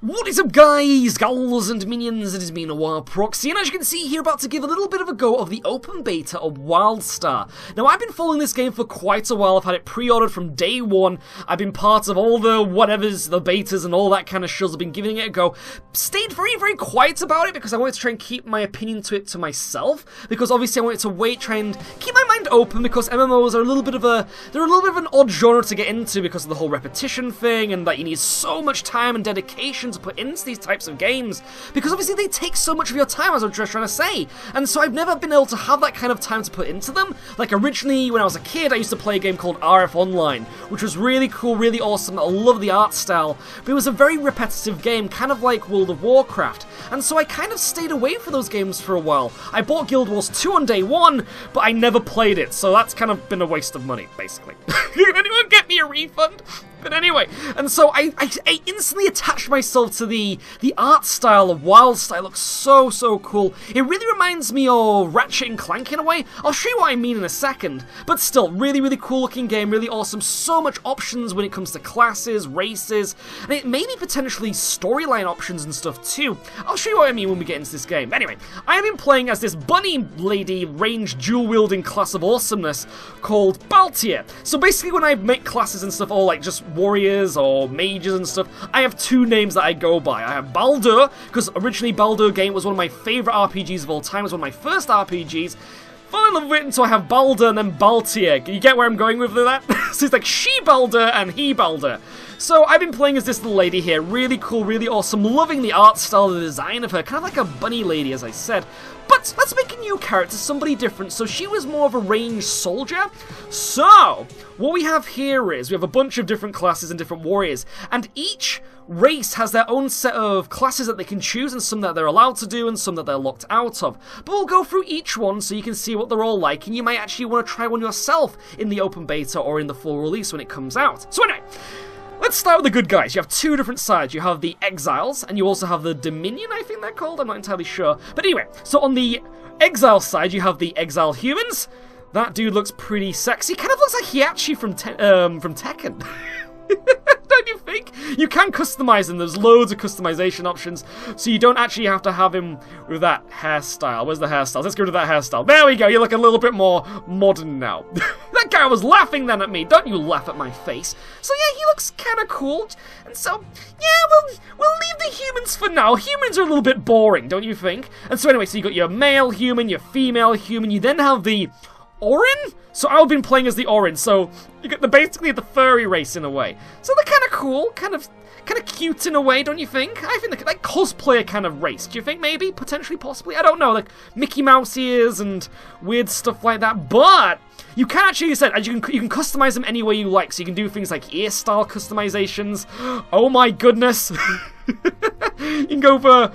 What is up, guys, gals and minions? It has been a while, Proxy, and as you can see here, about to give a little bit of a go of the open beta of Wildstar. Now, I've been following this game for quite a while. I've had it pre-ordered from day one. I've been part of all the whatevers, the betas and all that kind of shills. I've been giving it a go. Stayed very, very quiet about it because I wanted to try and keep my opinion to it to myself, because obviously I wanted to try and keep my mind open, because MMOs are a little bit of an odd genre to get into because of the whole repetition thing, and that you need so much time and dedication to put into these types of games, because obviously they take so much of your time, as I was just trying to say, and so I've never been able to have that kind of time to put into them. Like, originally, when I was a kid, I used to play a game called RF Online, which was really cool, really awesome. I love the art style, but it was a very repetitive game, kind of like World of Warcraft, and so I kind of stayed away from those games for a while. I bought Guild Wars 2 on day one, but I never played it, so that's kind of been a waste of money, basically. Can anyone get me a refund? But anyway, and so I instantly attached myself to the art style of Wildstar. It looks so, so cool. It really reminds me of Ratchet and Clank in a way. I'll show you what I mean in a second. But still, really, really cool looking game, really awesome. So much options when it comes to classes, races, and it maybe potentially storyline options and stuff too. I'll show you what I mean when we get into this game. Anyway, I have been playing as this bunny lady ranged dual-wielding class of awesomeness called Baltier. So basically when I make classes and stuff, all like just warriors or mages and stuff, I have two names that I go by. I have Baldur, because originally Baldur game was one of my favourite RPGs of all time. It was one of my first RPGs. Fell in love with it, and so I have Baldur and then Baltier. You get where I'm going with that? So it's like she Baldur and he Baldur. So I've been playing as this little lady here. Really cool, really awesome. Loving the art style, the design of her. Kind of like a bunny lady, as I said. But let's make a new character, somebody different. So she was more of a ranged soldier. So what we have here is we have a bunch of different classes and different warriors, and each race has their own set of classes that they can choose, and some that they're allowed to do and some that they're locked out of. But we'll go through each one so you can see what they're all like, and you might actually want to try one yourself in the open beta or in the full release when it comes out. So anyway, let's start with the good guys. You have two different sides. You have the Exiles, and you also have the Dominion, I think they're called. I'm not entirely sure. But anyway, so on the Exile side, you have the Exile Humans. That dude looks pretty sexy. Kind of looks like Hiachi from Tekken. Don't you think? You can customize him. There's loads of customization options, so you don't actually have to have him with that hairstyle. Where's the hairstyle? Let's go to that hairstyle. There we go. You look a little bit more modern now. That guy was laughing then at me. Don't you laugh at my face. So yeah, he looks kind of cool. And so, yeah, we'll leave the humans for now. Humans are a little bit boring, don't you think? And so anyway, so you got your male human, your female human. You then have the Orin? So I've been playing as the Orin, so you get basically the furry race in a way. So they're kind of cool, kind of cute in a way, don't you think? I think they're like cosplayer kind of race. Do you think maybe, potentially, possibly? I don't know, like Mickey Mouse ears and weird stuff like that. But you can actually, you can customize them any way you like. So you can do things like ear style customizations. Oh my goodness! You can go for.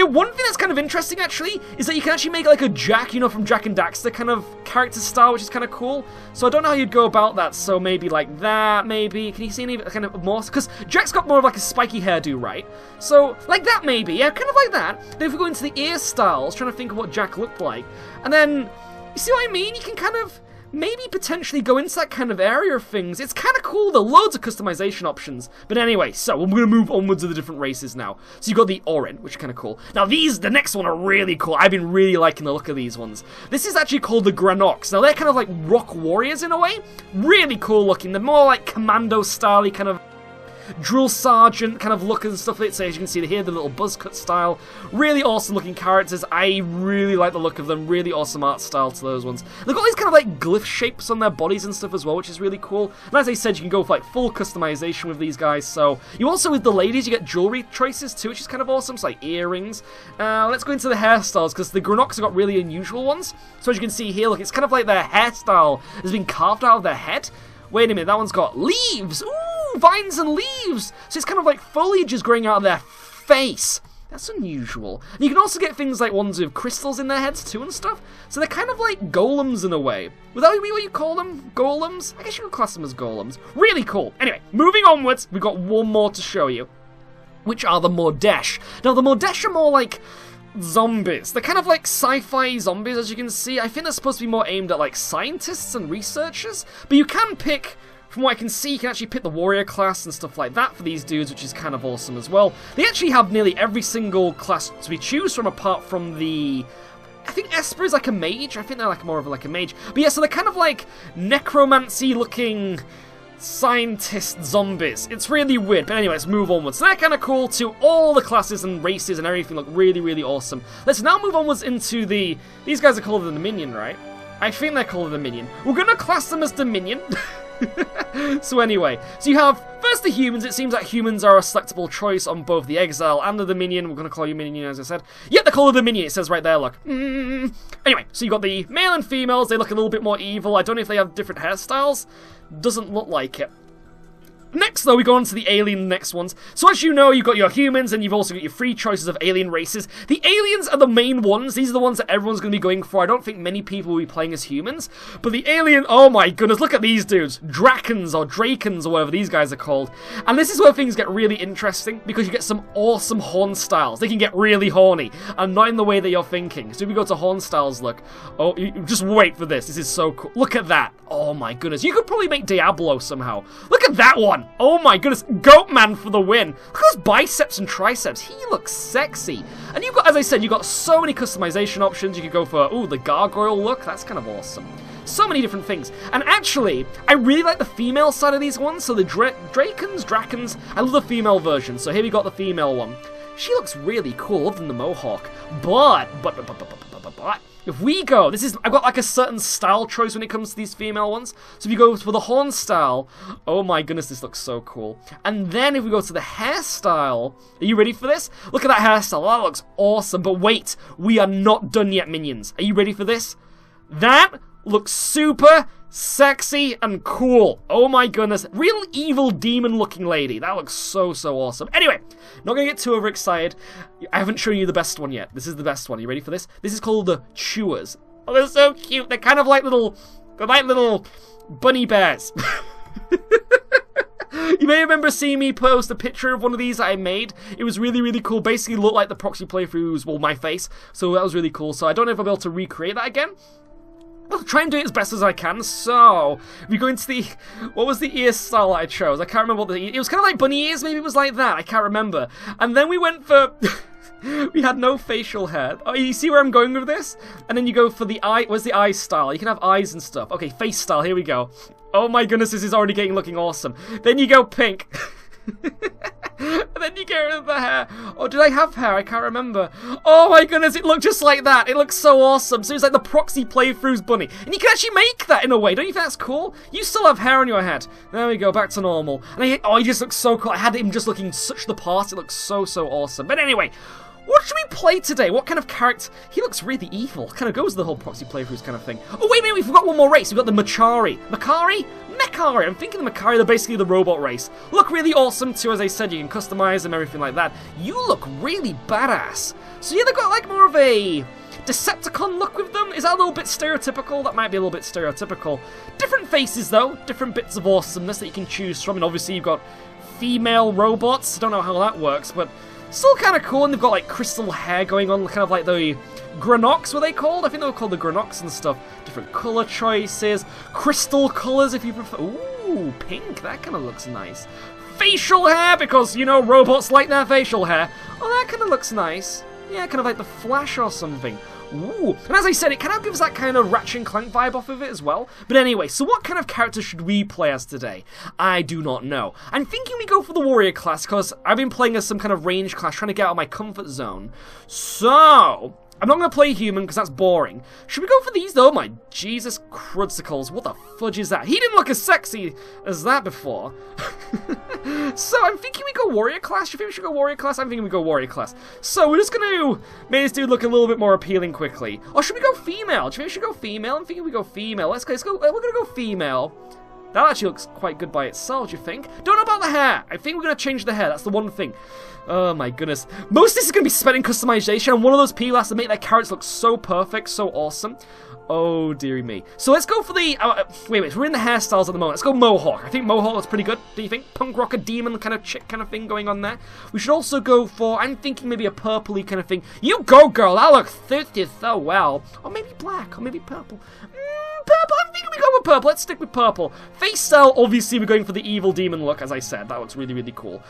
One thing that's kind of interesting, actually, is that you can actually make like a Jack, you know, from Jack and Daxter kind of character style, which is kind of cool. So I don't know how you'd go about that. So maybe like that, maybe. Can you see any kind of more? Because Jack's got more of like a spiky hairdo, right? So like that, maybe. Yeah, kind of like that. Then if we go into the ear styles, trying to think of what Jack looked like. And then, you see what I mean? You can kind of maybe potentially go into that kind of area of things. It's kind of cool, though. Loads of customization options. But anyway, so we're going to move onwards to the different races now. So you've got the Orin, which is kind of cool. Now the next one are really cool. I've been really liking the look of these ones. This is actually called the Granox. Now they're kind of like rock warriors in a way. Really cool looking. They're more like commando style-y kind of drill sergeant kind of look and stuff like that. So as you can see here, the little buzz cut style. Really awesome looking characters. I really like the look of them. Really awesome art style to those ones. They've got these kind of like glyph shapes on their bodies and stuff as well, which is really cool. And as I said, you can go for like full customization with these guys. So you also, with the ladies, you get jewelry choices too, which is kind of awesome. So like earrings. Let's go into the hairstyles, because the Granox have got really unusual ones. So as you can see here, look, it's kind of like their hairstyle has been carved out of their head. Wait a minute, that one's got leaves! Ooh, vines and leaves! So it's kind of like foliage is growing out of their face. That's unusual. And you can also get things like ones with crystals in their heads too and stuff. So they're kind of like golems in a way. Would that be what you call them? Golems? I guess you could class them as golems. Really cool. Anyway, moving onwards, we've got one more to show you, which are the Mordesh. Now the Mordesh are more like zombies. They're kind of like sci-fi zombies, as you can see. I think they're supposed to be more aimed at like scientists and researchers, but you can pick from what I can see, you can actually pick the warrior class and stuff like that for these dudes, which is kind of awesome as well. They actually have nearly every single class to be choose from, apart from the... I think Esper is like a mage. I think they're like more of like a mage. But yeah, so they're kind of like necromancy-looking scientist zombies. It's really weird. But anyway, let's move onwards. So they're kind of cool too. All the classes and races and everything look really, really awesome. Let's now move onwards into the... These guys are called the Dominion, right? I think they're called the Dominion. We're going to class them as Dominion. So anyway, so you have first the humans. It seems like humans are a selectable choice on both the Exile and the Dominion. We're going to call you Minion, as I said. Yeah, they're called the Dominion. It says right there, look. Anyway, so you've got the male and females. They look a little bit more evil. I don't know if they have different hairstyles. Doesn't look like it. Next, though, we go on to the alien next ones. So as you know, you've got your humans, and you've also got your free choices of alien races. The aliens are the main ones. These are the ones that everyone's going to be going for. I don't think many people will be playing as humans. But the alien, oh my goodness, look at these dudes. Drakens, or Drakens, or whatever these guys are called. And this is where things get really interesting, because you get some awesome horn styles. They can get really horny, and not in the way that you're thinking. So if we go to horn styles, look. Oh, just wait for this. This is so cool. Look at that. Oh my goodness. You could probably make Diablo somehow. Look at that one. Oh my goodness, Goatman for the win. Look at those biceps and triceps. He looks sexy. And you've got, as I said, you've got so many customization options. You could go for, ooh, the gargoyle look. That's kind of awesome. So many different things. And actually, I really like the female side of these ones. So the Drakens, I love the female version. So here we got the female one. She looks really cool, other than the mohawk. But if we go, I've got like a certain style choice when it comes to these female ones. So if you go for the horn style, oh my goodness, this looks so cool. And then if we go to the hairstyle, are you ready for this? Look at that hairstyle, that looks awesome. But wait, we are not done yet, minions. Are you ready for this? That looks super sexy and cool. Oh my goodness. Real evil demon looking lady. That looks so, so awesome. Anyway, not going to get too overexcited. I haven't shown you the best one yet. This is the best one. Are you ready for this? This is called the Chewers. Oh, they're so cute. They're kind of like little bunny bears. You may remember seeing me post a picture of one of these that I made. It was really, really cool. Basically looked like the Proxy playthroughs, well, my face. So that was really cool. So I don't know if I'll be able to recreate that again. I'll try and do it as best as I can. So, we go into the... What was the ear style that I chose? I can't remember what the... It was kind of like bunny ears, maybe it was like that. I can't remember. And then we went for... We had no facial hair. Oh, you see where I'm going with this? And then you go for the eye... Where's the eye style? You can have eyes and stuff. Okay, face style. Here we go. Oh my goodness, this is already looking awesome. Then you go pink. And then you get rid of the hair. Oh, did I have hair? I can't remember. Oh my goodness, it looked just like that. It looks so awesome. So it's like the Proxy playthroughs bunny. And you can actually make that in a way. Don't you think that's cool? You still have hair on your head. There we go, back to normal. And he just looks so cool. I had him just looking such the part. It looks so, so awesome. But anyway, what should we play today? What kind of character? He looks really evil. Kind of goes with the whole Proxy playthroughs kind of thing. Oh, wait a minute, we forgot one more race. We've got the Machari. Machari? I'm thinking the Machari, they're basically the robot race. Look really awesome too, as I said, you can customize them, everything like that. You look really badass. So yeah, they've got like more of a Decepticon look with them. Is that a little bit stereotypical? That might be a little bit stereotypical. Different faces though, different bits of awesomeness that you can choose from, and obviously you've got female robots. I don't know how that works, but still kind of cool, and they've got like crystal hair going on, kind of like the Granox, were they called? I think they were called the Granox and stuff. Different colour choices, crystal colours if you prefer. Ooh, pink, that kind of looks nice. Facial hair, because, you know, robots like their facial hair. Oh, that kind of looks nice. Yeah, kind of like the Flash or something. Ooh, and as I said, it kind of gives that kind of Ratchet and Clank vibe off of it as well. But anyway, so what kind of character should we play as today? I do not know. I'm thinking we go for the Warrior class, because I've been playing as some kind of range class, trying to get out of my comfort zone. So, I'm not going to play human, because that's boring. Should we go for these, though? My Jesus crudsicles, what the fudge is that? He didn't look as sexy as that before. So, I'm thinking we go Warrior class. Do you think we should go Warrior class? I'm thinking we go Warrior class. So, we're just going to make this dude look a little bit more appealing quickly. Or should we go female? Do you think we should go female? I'm thinking we go female. Let's go. We're going to go female. That actually looks quite good by itself, do you think? Don't know about the hair. I think we're going to change the hair. That's the one thing. Oh my goodness. Most of this is going to be spent in customization, and one of those people has to make their characters look so perfect, so awesome. Oh, dearie me. So let's go for the... wait, we're in the hairstyles at the moment. Let's go Mohawk. I think Mohawk looks pretty good. Do you think? Punk rocker demon kind of chick kind of thing going on there. We should also go for... I'm thinking maybe a purpley kind of thing. You go, girl. That looks thirsty so well. Or maybe black. Or maybe purple. Purple. I'm thinking we go with purple. Let's stick with purple. Face style, obviously, we're going for the evil demon look, as I said. That looks really, really cool.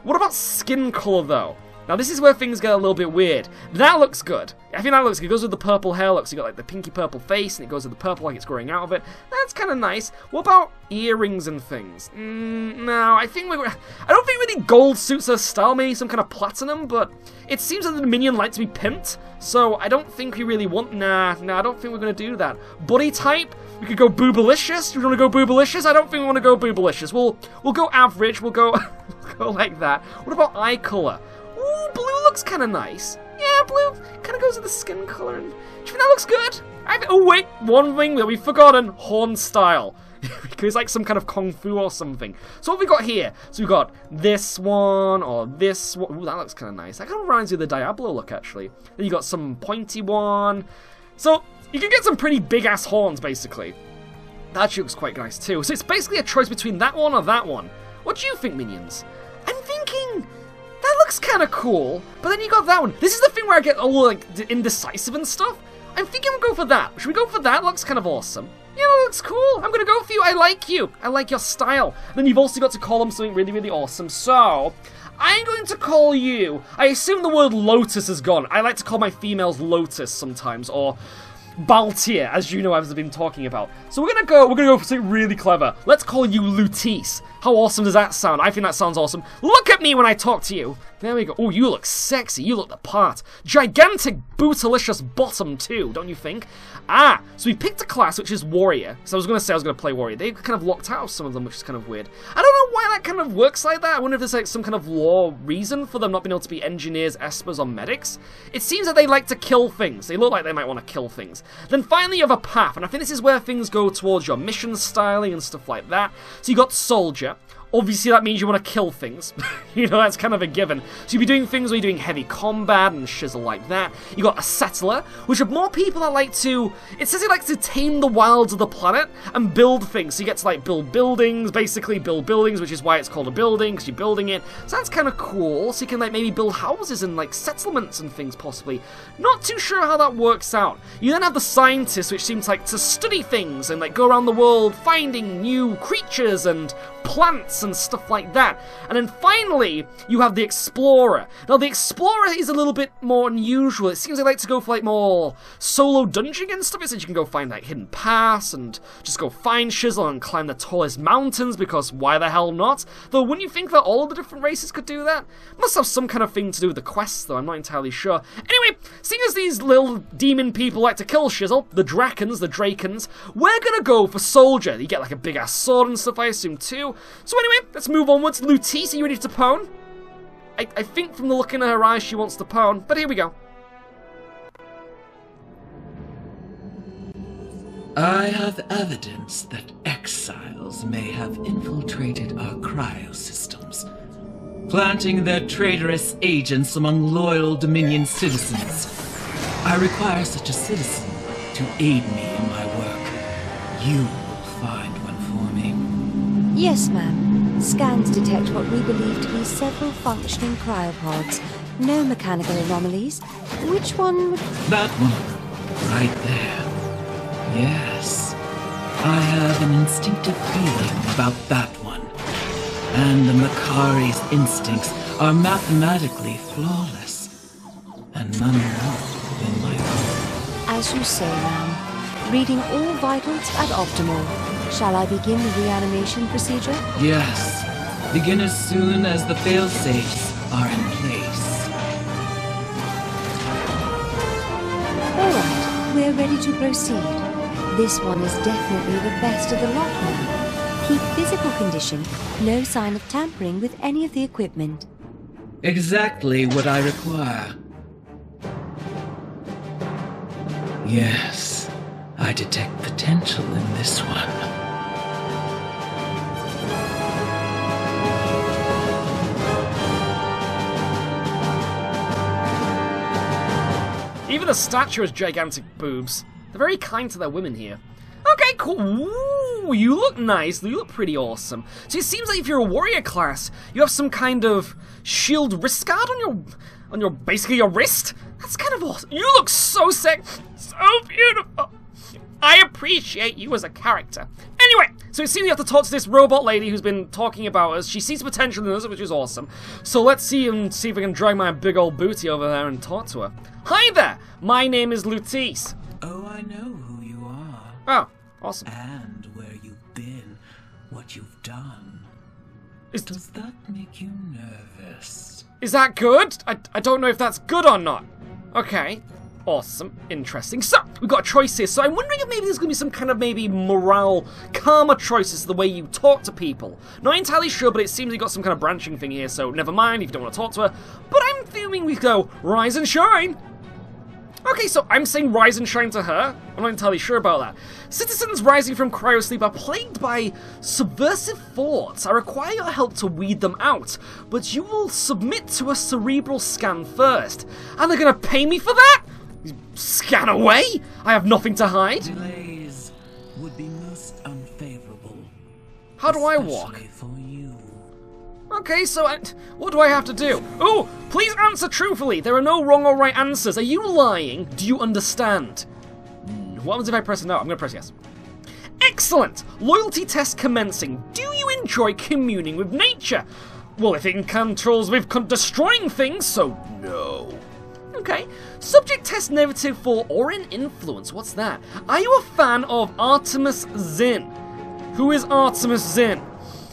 What about skin color, though? Now, this is where things get a little bit weird. That looks good. I think that looks good. It goes with the purple hair. Looks, you got like the pinky purple face, and it goes with the purple like it's growing out of it. That's kind of nice. What about earrings and things? No, I think I don't think really gold suits her style. Maybe some kind of platinum, but it seems that the minion likes to be pimped, so I don't think we really want... Nah, I don't think we're going to do that. Body type, we could go boobalicious. Do we want to go boobalicious? I don't think we want to go boobalicious. We'll go average. We'll go, go like that. What about eye color? Ooh, blue looks kind of nice. Yeah, blue kind of goes with the skin color. And do you think that looks good? Oh, wait, one thing that we've forgotten. Horn style. It's like some kind of kung fu or something. So what have we got here? So we've got this one or this one. Ooh, that looks kind of nice. That kind of reminds me of the Diablo look, actually. Then you got some pointy one. So you can get some pretty big-ass horns, basically. That actually looks quite nice, too. So it's basically a choice between that one or that one. What do you think, minions? I'm thinking... That looks kind of cool, but then you got that one. This is the thing where I get all, like, indecisive and stuff. I'm thinking we'll go for that. Should we go for that? Looks kind of awesome. Yeah, that looks cool. I'm going to go for you. I like you. I like your style. Then you've also got to call them something really, really awesome. So, I'm going to call you... I assume the word Lotus is gone. I like to call my females Lotus sometimes, or... Baltier, as you know I've been talking about. So we're gonna go for something really clever. Let's call you Lutis. How awesome does that sound? I think that sounds awesome. Look at me when I talk to you. There we go. Oh, you look sexy. You look the part. Gigantic bootalicious bottom too, don't you think? Ah, so we picked a class which is Warrior. So I was gonna say I was gonna play Warrior. They kind of locked out some of them, which is kind of weird. I don't know why that kind of works like that. I wonder if there's like some kind of law reason for them not being able to be engineers, espers, or medics. It seems that they like to kill things. They look like they might want to kill things. Then finally you have a path, and I think this is where things go towards your mission styling and stuff like that. So you got Soldier. Obviously that means you want to kill things. You know, that's kind of a given. So you'll be doing things where you're doing heavy combat and shizzle like that. You got a Settler, which are more people that like to... It says he likes to tame the wilds of the planet and build things. So you get to like build buildings, basically build buildings, which is why it's called a building, because you're building it. So that's kind of cool. So you can like maybe build houses and like settlements and things possibly. Not too sure how that works out. You then have the Scientist, which seems like to study things and like go around the world finding new creatures and plants and stuff like that. And then finally, you have the Explorer. Now, the Explorer is a little bit more unusual. It seems they like to go for like more solo dungeoning and stuff. It says you can go find like hidden paths and just go find shizzle and climb the tallest mountains, because why the hell not? Though, wouldn't you think that all of the different races could do that? Must have some kind of thing to do with the quests, though. I'm not entirely sure. Anyway, seeing as these little demon people like to kill shizzle, the Drakens, we're gonna go for Soldier. You get like a big ass sword and stuff, I assume, too. So anyway, let's move onwards. Lutis, are you ready to pwn? I think from the look in her eyes she wants to pwn, but here we go. I have evidence that exiles may have infiltrated our cryosystems, planting their traitorous agents among loyal Dominion citizens. I require such a citizen to aid me in my work. You will find one for me. Yes, ma'am. Scans detect what we believe to be several functioning cryopods. No mechanical anomalies. Which one would... That one. Right there. Yes. I have an instinctive feeling about that one. And the Makari's instincts are mathematically flawless. And none more than my own. As you say, ma'am. Reading all vitals at optimal. Shall I begin the reanimation procedure? Yes. Begin as soon as the fail-safes are in place. All right, we're ready to proceed. This one is definitely the best of the lot, ma'am. Keep physical condition, no sign of tampering with any of the equipment. Exactly what I require. Yes, I detect potential in this one. Even the statue has gigantic boobs. They're very kind to their women here. Okay, cool. Ooh, you look nice. You look pretty awesome. So it seems like if you're a warrior class, you have some kind of shield wrist guard on your basically your wrist. That's kind of awesome. You look so sick, so beautiful. I appreciate you as a character. Anyway, so it seems you have to talk to this robot lady who's been talking about us. She sees potential in us, which is awesome. So let's see if we can drag my big old booty over there and talk to her. Hi there. My name is Lutice. Oh, I know who you are. Oh. Awesome. And where you've been, what you've done. Does that make you nervous? Is that good? I don't know if that's good or not. Okay. Awesome. Interesting. So, we've got a choice here. So I'm wondering if maybe there's going to be some kind of maybe morale, karma choices to the way you talk to people. Not entirely sure, but it seems you've got some kind of branching thing here, so never mind if you don't want to talk to her. But I'm feeling we go rise and shine. Okay, so I'm saying rise and shine to her. I'm not entirely sure about that. Citizens rising from cryosleep are plagued by subversive thoughts. I require your help to weed them out, but you will submit to a cerebral scan first. And they're gonna pay me for that? Scan away? I have nothing to hide. Delays would be most unfavorable. How do I walk? Especially for you. Okay, so what do I have to do? Oh, please answer truthfully. There are no wrong or right answers. Are you lying? Do you understand? What happens if I press no? I'm going to press yes. Excellent! Loyalty test commencing. Do you enjoy communing with nature? Well, if it controls with destroying things, so no. Okay. Subject test negative for Orin influence. What's that? Are you a fan of Artemis Zinn? Who is Artemis Zinn?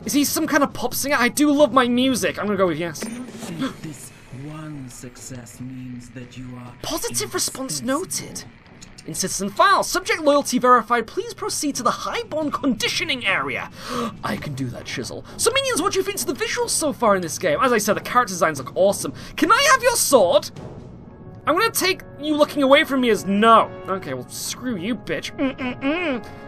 Is he some kind of pop singer? I do love my music. I'm gonna go with yes. I don't think this one success means that you are positive response noted. In citizen file, subject loyalty verified. Please proceed to the highborn conditioning area. I can do that, Chisel. So minions, what do you think of the visuals so far in this game? As I said, the character designs look awesome. Can I have your sword? I'm gonna take you looking away from me as no. Okay, well, screw you, bitch.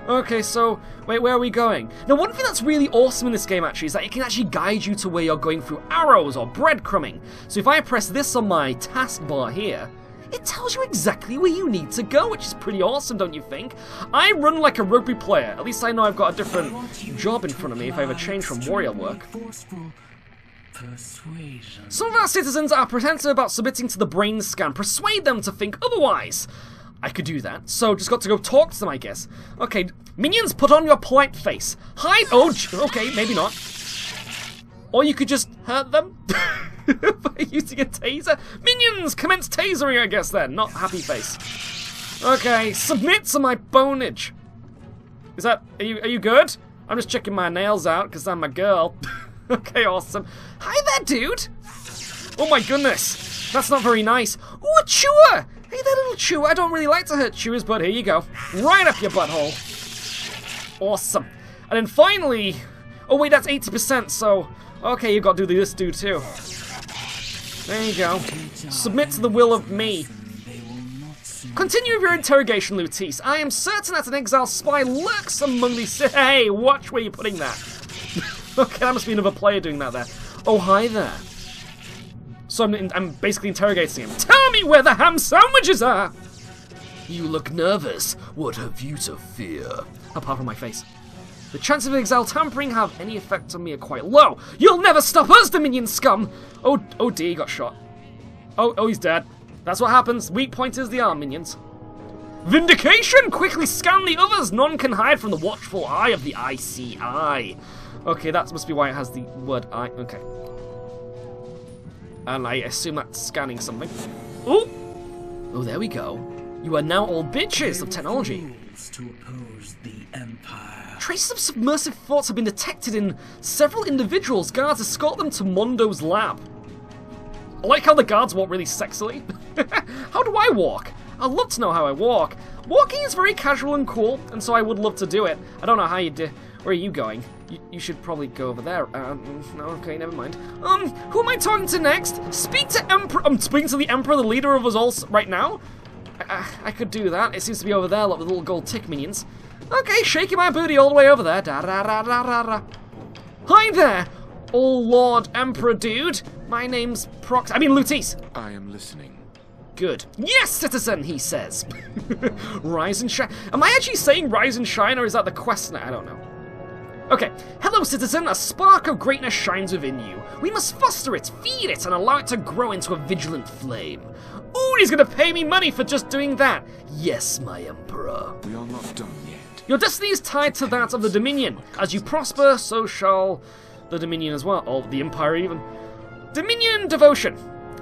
Okay, so, wait, where are we going? Now, one thing that's really awesome in this game, actually, is that it can actually guide you to where you're going through arrows or breadcrumbing. So if I press this on my taskbar here, it tells you exactly where you need to go, which is pretty awesome, don't you think? I run like a rugby player. At least I know I've got a different job in front of me if I ever change from warrior work. Persuasion. Some of our citizens are apprehensive about submitting to the brain scan. Persuade them to think otherwise. I could do that, so just got to go talk to them, I guess. Okay, minions, put on your polite face. Hide. Oh, okay, maybe not. Or you could just hurt them by using a taser. Minions, commence tasering, I guess, then. Not happy face. Okay, submit to my bonage. Is that... Are you good? I'm just checking my nails out, because I'm a girl. Okay, awesome. Hi there, dude! Oh my goodness. That's not very nice. Ooh, a chewer! Hey there, little chewer. I don't really like to hurt chewers, but here you go. Right up your butthole. Awesome. And then finally... Oh wait, that's 80%, so... Okay, you've got to do this dude too. There you go. Submit to the will of me. Continue with your interrogation, Lutice. I am certain that an exile spy lurks among these... Hey, watch where you're putting that. Okay, that must be another player doing that there. Oh, hi there. So I'm basically interrogating him. Tell me where the ham sandwiches are! You look nervous. What have you to fear? Apart from my face. The chances of exile tampering have any effect on me are quite low. You'll never stop us, Dominion scum! Oh dear, he got shot. Oh, he's dead. That's what happens. Weak point is the arm, minions. Vindication! Quickly scan the others! None can hide from the watchful eye of the ICI. Okay, that must be why it has the word I. Okay. And I assume that's scanning something. Ooh! Oh, there we go. You are now all bitches of technology. To oppose the Empire. Traces of submersive thoughts have been detected in several individuals. Guards escort them to Mondo's lab. I like how the guards walk really sexily. How do I walk? I'd love to know how I walk. Walking is very casual and cool, and so I would love to do it. I don't know how you do. Where are you going? You should probably go over there. No, okay, never mind. Who am I talking to next? Speak to Emperor. I'm speaking to the Emperor, the leader of us all right now. I could do that. It seems to be over there, like with little gold tick minions. Okay, shaking my booty all the way over there. Da da da da da da. Hi there, oh Lord Emperor dude. My name's Proxy. I mean Lutice. I am listening. Good. Yes, citizen, he says. Rise and shine. Am I actually saying rise and shine, or is that the quest now? I don't know. Okay. Hello, citizen. A spark of greatness shines within you. We must foster it, feed it, and allow it to grow into a vigilant flame. Ooh, he's gonna pay me money for just doing that. Yes, my emperor. We are not done yet. Your destiny is tied to that of the Dominion. As you prosper, so shall the Dominion as well. Or the Empire, even. Dominion devotion.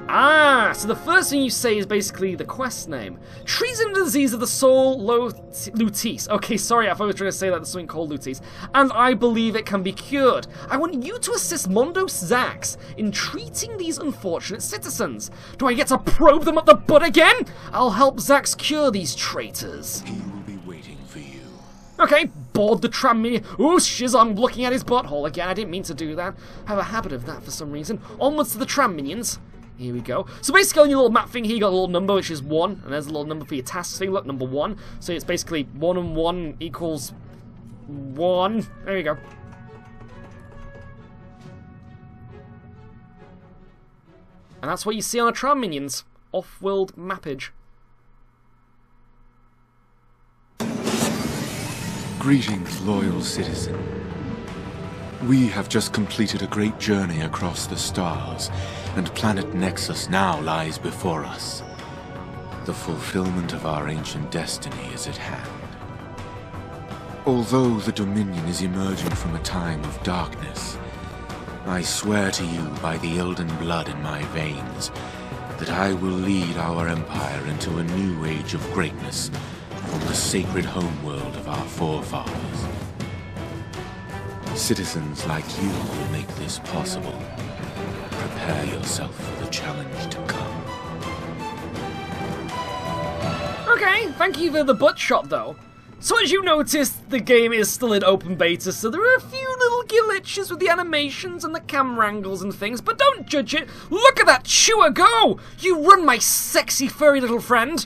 Ah, so the first thing you say is basically the quest name. Treason and disease of the soul, Lutis. Okay, sorry, I thought I was trying to say that there's something called Lutis. And I believe it can be cured. I want you to assist Mondo Zax in treating these unfortunate citizens. Do I get to probe them up the butt again? I'll help Zax cure these traitors. He will be waiting for you. Okay, board the tram minion. Ooh, shiz, I'm looking at his butthole again. I didn't mean to do that. I have a habit of that for some reason. Onwards to the tram minions. Here we go. So basically on your little map thing here, you got a little number, which is 1, and there's a little number for your task thing, look, number 1. So it's basically 1 and 1 equals 1. There you go. And that's what you see on a tram minions. Off-world mappage. Greetings, loyal citizen. We have just completed a great journey across the stars, and planet Nexus now lies before us. The fulfillment of our ancient destiny is at hand. Although the Dominion is emerging from a time of darkness, I swear to you by the Elden blood in my veins that I will lead our empire into a new age of greatness from the sacred homeworld of our forefathers. Citizens like you will make this possible. Prepare yourself for the challenge to come. Okay, thank you for the butt shot though. So as you noticed, the game is still in open beta, so there are a few little glitches with the animations and the camera angles and things, but don't judge it. Look at that chewer go! You run, my sexy furry little friend.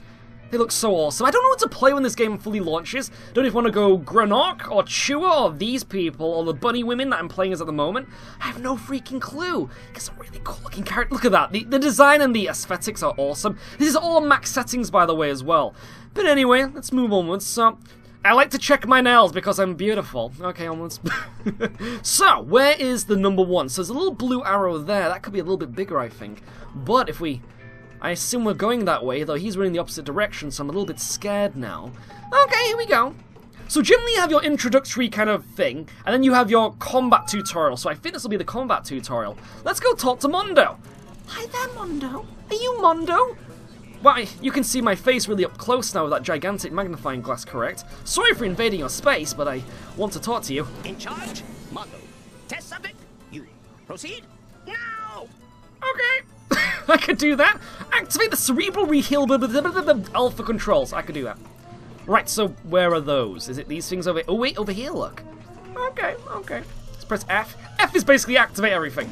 They look so awesome. I don't know what to play when this game fully launches. Don't know if I want to go Granok or Chewer or these people or the bunny women that I'm playing as at the moment. I have no freaking clue. It's some really cool looking character. Look at that. The design and the aesthetics are awesome. This is all max settings, by the way, as well. But anyway, let's move onwards. So, I like to check my nails because I'm beautiful. Okay, onwards. So, where is the number 1? So there's a little blue arrow there. That could be a little bit bigger, I think. But if we... I assume we're going that way, though he's running the opposite direction, so I'm a little bit scared now. Okay, here we go. So generally you have your introductory kind of thing, and then you have your combat tutorial, so I think this will be the combat tutorial. Let's go talk to Mondo. Hi there, Mondo. Are you Mondo? Well, you can see my face really up close now with that gigantic magnifying glass, correct? Sorry for invading your space, but I want to talk to you. In charge, Mondo. Test subject, you. Proceed now! Okay. I could do that. Activate the cerebral reheal alpha controls. I could do that. Right, so where are those? Is it these things over here? Oh, wait, over here, look. Okay, okay. Let's press F. F is basically activate everything.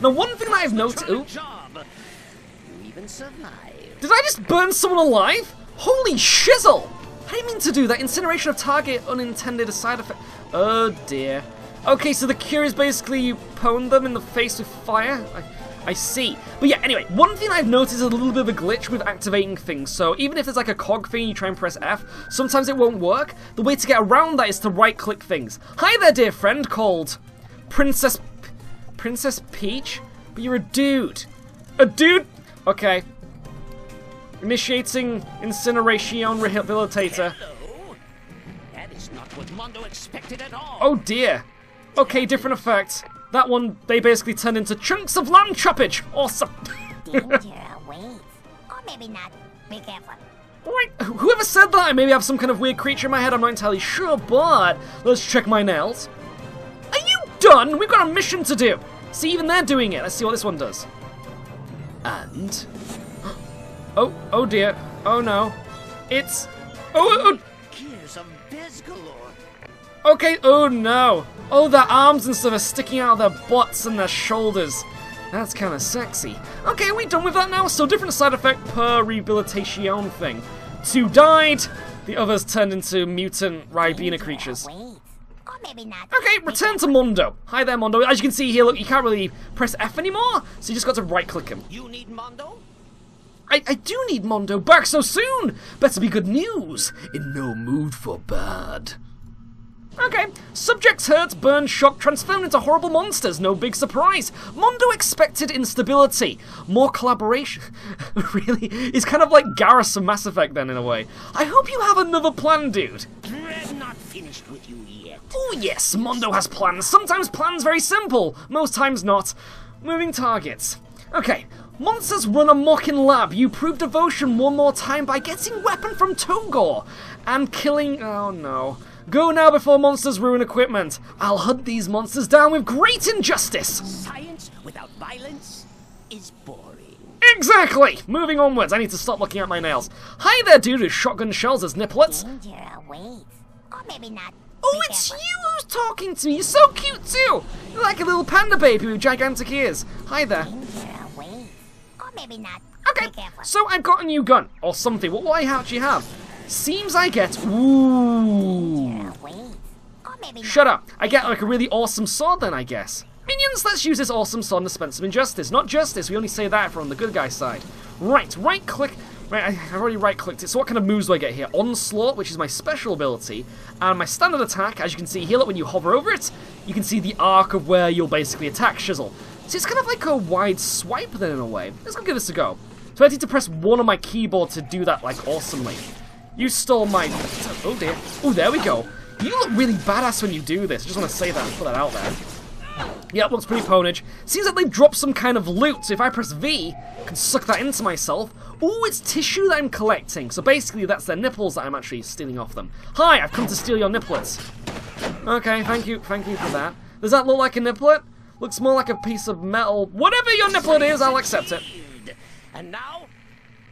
Now, one thing that I've noticed... Ooh. You even survived. Did I just burn someone alive? Holy shizzle! I didn't mean to do that. Incineration of target, unintended side effect. Oh, dear. Okay, so the cure is basically you pwn them in the face with fire. I see. But yeah, anyway, one thing I've noticed is a little bit of a glitch with activating things. So even if there's like a cog thing, you try and press F, sometimes it won't work. The way to get around that is to right-click things. Hi there, dear friend, called Princess Peach? But you're a dude. A dude? Okay. Initiating incineration rehabilitator. Hello. That is not what Mondo expected at all. Oh dear. Okay, different effect. That one, they basically turned into chunks of lamb choppage. Awesome. Danger awaits. Or maybe not. Be careful. Right, whoever said that, I maybe have some kind of weird creature in my head, I'm not entirely sure, but let's check my nails. Are you done? We've got a mission to do. See, even they're doing it. Let's see what this one does. And... Oh dear. Oh no. It's... Oh. Gears of biz galore. Okay, oh no. Oh, their arms and stuff are sticking out of their butts and their shoulders. That's kind of sexy. Okay, are we done with that now? So different side effect per rehabilitation thing. 2 died, the others turned into mutant Ribena creatures. Or maybe not. Okay, return to Mondo. Hi there, Mondo. As you can see here, look, you can't really press F anymore, so you just got to right-click him. You need Mondo? I do need Mondo back so soon! Better be good news. In no mood for bad. Okay, subjects hurt, burned, shocked, transformed into horrible monsters. No big surprise. Mondo expected instability. More collaboration. Really? He's kind of like Garrus from Mass Effect then, in a way. I hope you have another plan, dude. Dread not finished with you yet. Oh yes, Mondo has plans. Sometimes plans very simple. Most times not. Moving targets. Okay. Monsters run amok in lab. You prove devotion one more time by getting weapon from Togor. And killing... Oh no. Go now before monsters ruin equipment. I'll hunt these monsters down with great injustice. Science without violence is boring. Exactly! Moving onwards. I need to stop looking at my nails. Hi there, dude with shotgun shells as nipplets. Danger awaits. Or maybe not. Oh, it's you who's talking to me. You're so cute too. You're like a little panda baby with gigantic ears. Hi there. Danger awaits. Or maybe not. Okay, so I've got a new gun, or something. What will I actually have? Seems I get... Ooh. Shut up. I get like a really awesome sword then, I guess. Minions, let's use this awesome sword to dispense some injustice. Not justice, we only say that if we're on the good guy side. Right click. Right, I've already right-clicked it. So what kind of moves do I get here? Onslaught, which is my special ability, and my standard attack, as you can see here, when you hover over it, you can see the arc of where you'll basically attack Shizzle. So it's kind of like a wide swipe then, in a way. Let's go give this a go. So I need to press 1 on my keyboard to do that, like, awesomely. You stole my... Oh, dear. Oh, there we go. You look really badass when you do this. I just want to say that and put that out there. Yep, looks pretty ponage. Seems like they dropped some kind of loot, so if I press V, I can suck that into myself. Ooh, it's tissue that I'm collecting. So basically, that's their nipples that I'm actually stealing off them. Hi, I've come to steal your nipplets. Okay, thank you for that. Does that look like a nipplet? Looks more like a piece of metal. Whatever your nipplet is, I'll accept it. And now,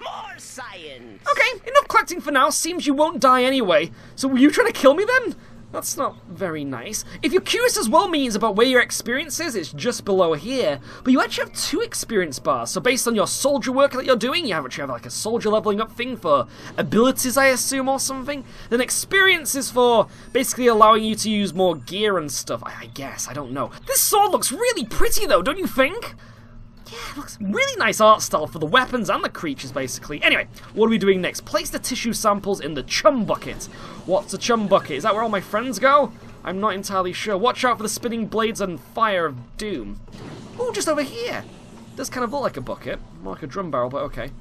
more science. Okay, enough collecting for now. Seems you won't die anyway. So were you trying to kill me then? That's not very nice. If you're curious as well, means about where your experience is, it's just below here. But you actually have 2 experience bars. So based on your soldier work that you're doing, you actually have like a soldier leveling up thing for abilities, I assume, or something. Then experience is for basically allowing you to use more gear and stuff. I guess, I don't know. This sword looks really pretty though, don't you think? Yeah, it looks really nice art style for the weapons and the creatures, basically. Anyway, what are we doing next? Place the tissue samples in the chum bucket. What's a chum bucket? Is that where all my friends go? I'm not entirely sure. Watch out for the spinning blades and fire of doom. Oh, just over here. Does kind of look like a bucket. More like a drum barrel, but okay.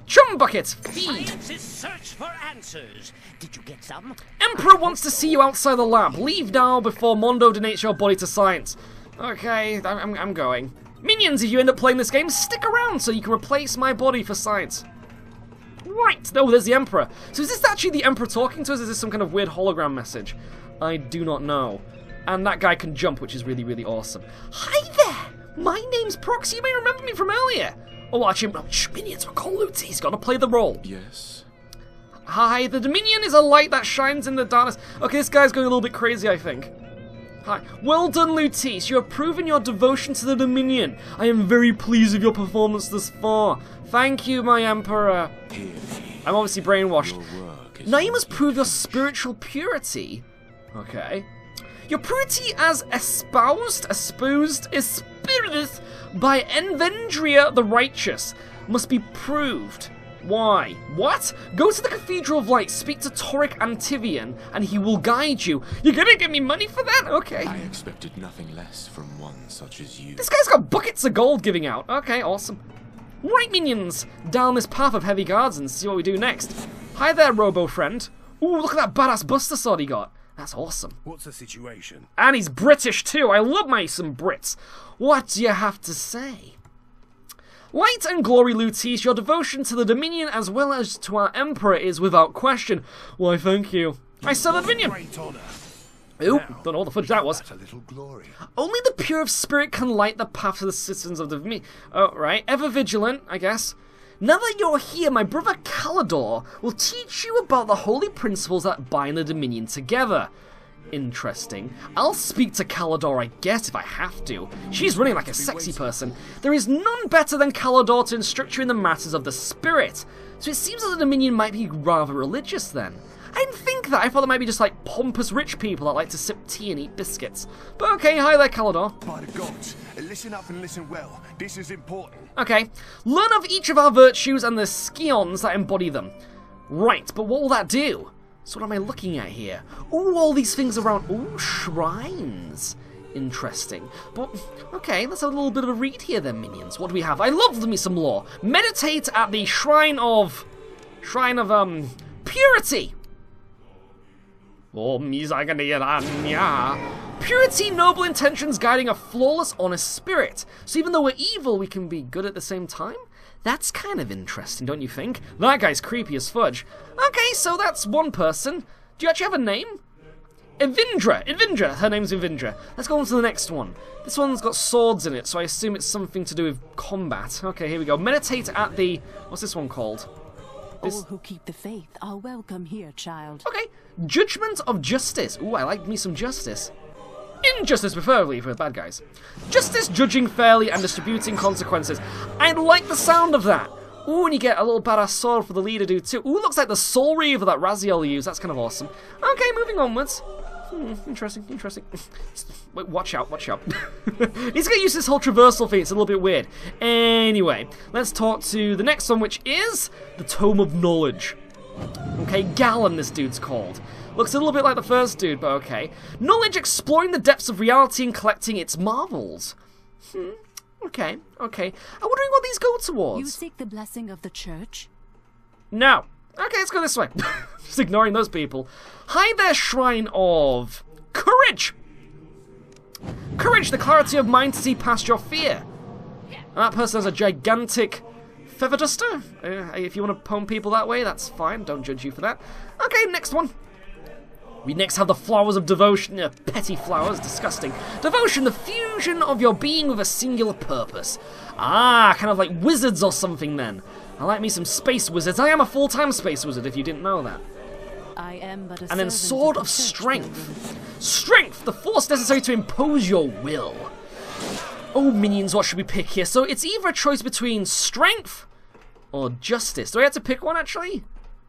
Chum bucket! Feed! Science's search for answers. Did you get some? Emperor wants to see you outside the lab. Leave now before Mondo donates your body to science. Okay, I'm going. Minions, if you end up playing this game, stick around so you can replace my body for science. Right, oh, there's the Emperor. So is this actually the Emperor talking to us, or is this some kind of weird hologram message? I do not know. And that guy can jump, which is really, really awesome. Hi there! My name's Proxy, you may remember me from earlier. Oh, actually, Minions, we're called Lutz, he's got to play the role. Yes? Hi, the Dominion is a light that shines in the darkness. Okay, this guy's going a little bit crazy, I think. Hi. Well done, Lutis. You have proven your devotion to the Dominion. I am very pleased with your performance thus far. Thank you, my Emperor. I'm obviously brainwashed. Now you must prove your spiritual purity. Okay. Your purity as espoused by Envendria the Righteous must be proved. Why? What? Go to the Cathedral of Light, speak to Toric Antivian, and he will guide you. You're gonna give me money for that? Okay. I expected nothing less from one such as you. This guy's got buckets of gold giving out. Okay, awesome. Right, minions, down this path of heavy guards and see what we do next. Hi there, robo-friend. Ooh, look at that badass buster sword he got. That's awesome. What's the situation? And he's British too. I love my some Brits. What do you have to say? Light and glory, Lutis, your devotion to the Dominion as well as to our Emperor is without question. Why, thank you. I serve the Dominion. Ooh, don't know what the fudge that was. A little glory. Only the pure of spirit can light the path to the citizens of the Dominion. Oh, right. Ever vigilant, I guess. Now that you're here, my brother Calidor will teach you about the holy principles that bind the Dominion together. Interesting. I'll speak to Calidor, I guess, if I have to. She's running like a sexy person. There is none better than Calidor to instruct you in the matters of the spirit. So it seems that the Dominion might be rather religious then. I didn't think that. I thought there might be just like pompous rich people that like to sip tea and eat biscuits. But okay, hi there, Calidor. By the gods, listen up and listen well. This is important. Okay, learn of each of our virtues and the scions that embody them. Right, but what will that do? So what am I looking at here? Ooh, all these things around. Ooh, shrines. Interesting. But, okay, let's have a little bit of a read here then, minions. What do we have? I love me some lore. Meditate at the shrine of purity. Purity, noble intentions guiding a flawless, honest spirit. So even though we're evil, we can be good at the same time? That's kind of interesting, don't you think? That guy's creepy as fudge. Okay, so that's one person. Do you actually have a name? Evindra, her name's Evindra. Let's go on to the next one. This one's got swords in it, so I assume it's something to do with combat. Okay, here we go. Meditate at the... What's this one called? All who keep the faith are welcome here, child. Okay, Judgment of Justice. Ooh, I like me some justice. Injustice, preferably, for bad guys. Justice, judging fairly and distributing consequences. I like the sound of that. Ooh, and you get a little badass sword for the leader dude too. Ooh, looks like the Soul Reaver that Raziel used. That's kind of awesome. Okay, moving onwards. Interesting. Wait, watch out. He's gonna use this whole traversal thing. It's a little bit weird. Anyway, let's talk to the next one, which is the Tome of Knowledge. Okay, Galen, this dude's called. Looks a little bit like the first dude, but okay. Knowledge, exploring the depths of reality and collecting its marvels. Okay. I'm wondering what these go towards. You seek the blessing of the church? No. Okay, let's go this way. Just ignoring those people. Hi there, Shrine of Courage! Courage, the clarity of mind to see past your fear. And that person has a gigantic feather duster. If you want to pwn people that way, that's fine. Don't judge you for that. Okay, next one. We next have the Flowers of Devotion. Petty flowers, disgusting. Devotion, the fusion of your being with a singular purpose. Ah, kind of like wizards or something then. I like me some space wizards. I am a full-time space wizard, if you didn't know that. I am but a and then servant Sword of of the church, Strength. Strength, the force necessary to impose your will. Oh, minions, what should we pick here? So it's either a choice between strength or justice. Do I have to pick one, actually?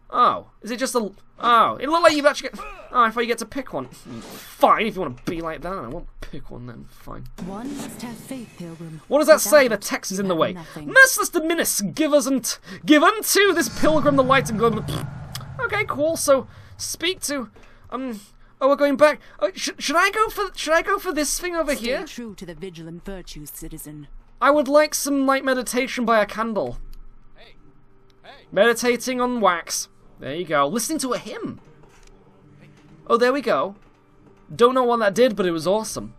Oh, is it just a... Oh, it looked like you've actually... Oh, I thought you get to pick one. Fine, if you want to be like that. I won't pick one then. Fine. One must have faith, pilgrim. What does that say? The text is in the way. Nothing. Merciless Dominus, give unto this pilgrim the light and glow. Okay, cool. So, speak to... Oh, we're going back. Oh, should I go for this thing over here? Stay true to the vigilant virtues, citizen. I would like some light meditation by a candle. Meditating on wax. There you go. Listening to a hymn. Oh, there we go. Don't know what that did, but it was awesome.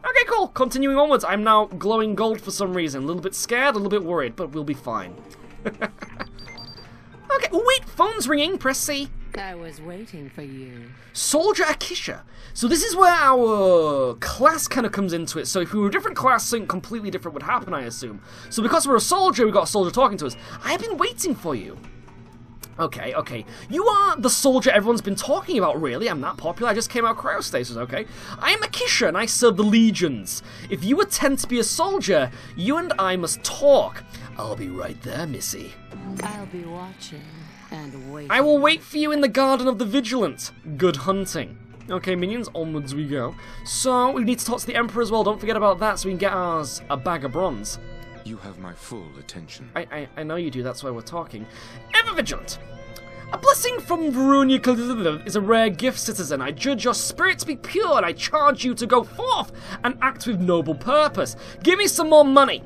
Okay, cool. Continuing onwards. I'm now glowing gold for some reason. A little bit scared, a little bit worried, but we'll be fine. Okay. Oh, wait. Phone's ringing. Press C. I was waiting for you. Soldier Akisha. So this is where our class kind of comes into it. So if we were a different class, something completely different would happen, I assume. So because we're a soldier, we got a soldier talking to us. I've been waiting for you. Okay. You are the soldier everyone's been talking about, really. I'm that popular. I just came out of cryostasis, okay? I am Akisha, and I serve the legions. If you intend to be a soldier, you and I must talk. I'll be right there, missy. I'll be watching and waiting. I will wait for you in the Garden of the Vigilant. Good hunting. Okay, minions, onwards we go. So, we need to talk to the Emperor as well. Don't forget about that so we can get ours a bag of bronze. You have my full attention. I know you do, that's why we're talking. Ever vigilant! A blessing from Verunia is a rare gift, citizen. I judge your spirit to be pure, and I charge you to go forth and act with noble purpose. Give me some more money.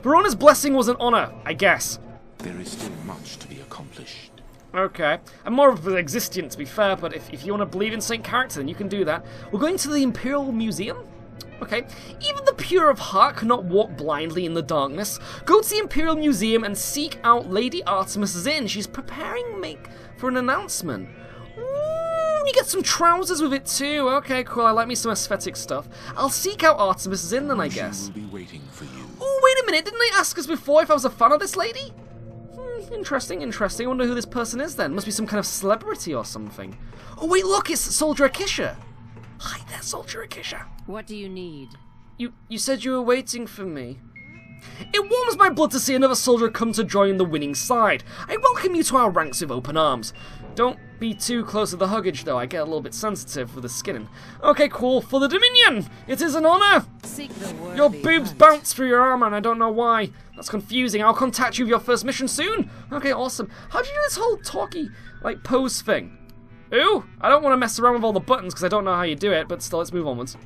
Verona's blessing was an honor, I guess. There is still much to be accomplished. Okay. I'm more of an existent, to be fair, but if you want to believe in Saint character, then you can do that. We're going to the Imperial Museum. Okay, even the pure of heart cannot walk blindly in the darkness. Go to the Imperial Museum and seek out Lady Artemis's Inn. She's preparing for an announcement. Ooh, you get some trousers with it too. Okay, cool. I like me some aesthetic stuff. I'll seek out Artemis's Inn then, I guess. She will be waiting for you. Oh, wait a minute. Didn't they ask us before if I was a fan of this lady? Interesting. I wonder who this person is then. Must be some kind of celebrity or something. Oh, wait, look. It's Soldier Akisha. Hi there, Soldier Akisha. What do you need? You said you were waiting for me. It warms my blood to see another soldier come to join the winning side. I welcome you to our ranks with open arms. Don't be too close to the huggage, though. I get a little bit sensitive with the skinning. Okay, cool. For the Dominion! It is an honor! Your boobs bounce through your armor, and I don't know why. That's confusing. I'll contact you with your first mission soon. Okay, awesome. How do you do this whole talky, like, pose thing? Ooh, I don't want to mess around with all the buttons because I don't know how you do it, but still, let's move onwards.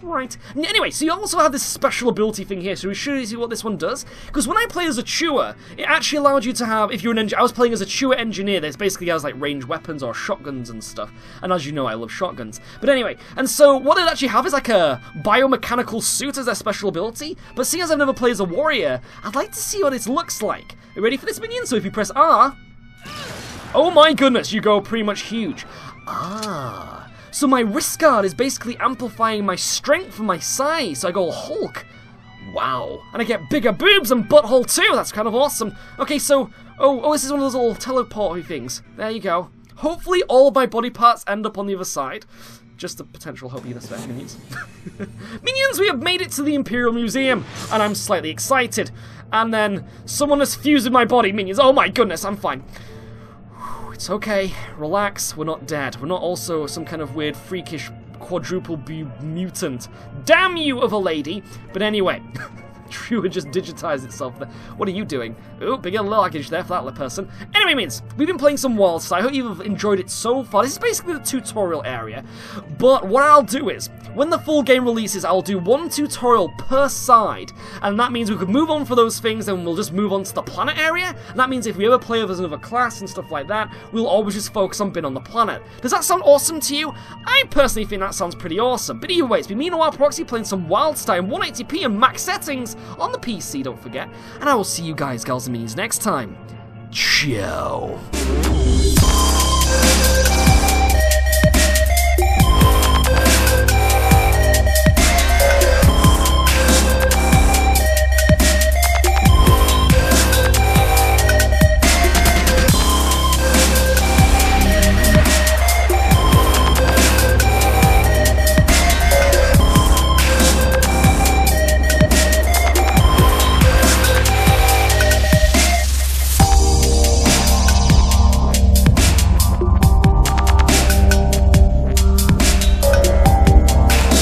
Right. Anyway, so you also have this special ability thing here, so we should see what this one does. Because when I play as a Chewer, it actually allowed you to have, if you're an engineer, I was playing as a Chewer engineer, this basically has like ranged weapons or shotguns and stuff. And as you know, I love shotguns. But anyway, and so what it actually have is like a biomechanical suit as their special ability. But seeing as I've never played as a warrior, I'd like to see what it looks like. Are you ready for this, minion? So if you press R, oh my goodness, you go pretty much huge. Ah. So my wrist guard is basically amplifying my strength and my size, so I go Hulk. Wow. And I get bigger boobs and butthole too, that's kind of awesome. Okay, so, oh, this is one of those little teleport-y things. There you go. Hopefully all of my body parts end up on the other side. Just a potential hope you expect, minions. Minions, we have made it to the Imperial Museum, and I'm slightly excited. And then someone has fused with my body, minions. Oh my goodness, I'm fine. It's okay, relax, we're not dead. We're not also some kind of weird, freakish, quadruple mutant. Damn you of a lady! But anyway, True just digitized itself there. What are you doing? Oh, big little luggage there for that little person. Anyway, means we've been playing some Wildstar. I hope you've enjoyed it so far. This is basically the tutorial area. But what I'll do is, when the full game releases, I'll do one tutorial per side. And that means we could move on for those things, and we'll just move on to the planet area. And that means if we ever play with another class and stuff like that, we'll always just focus on being on the planet. Does that sound awesome to you? I personally think that sounds pretty awesome. But either way, it's been me and Proxy playing some Wildstar in 180p and max settings on the PC, don't forget. And I will see you guys, gals and minis, next time. Ciao.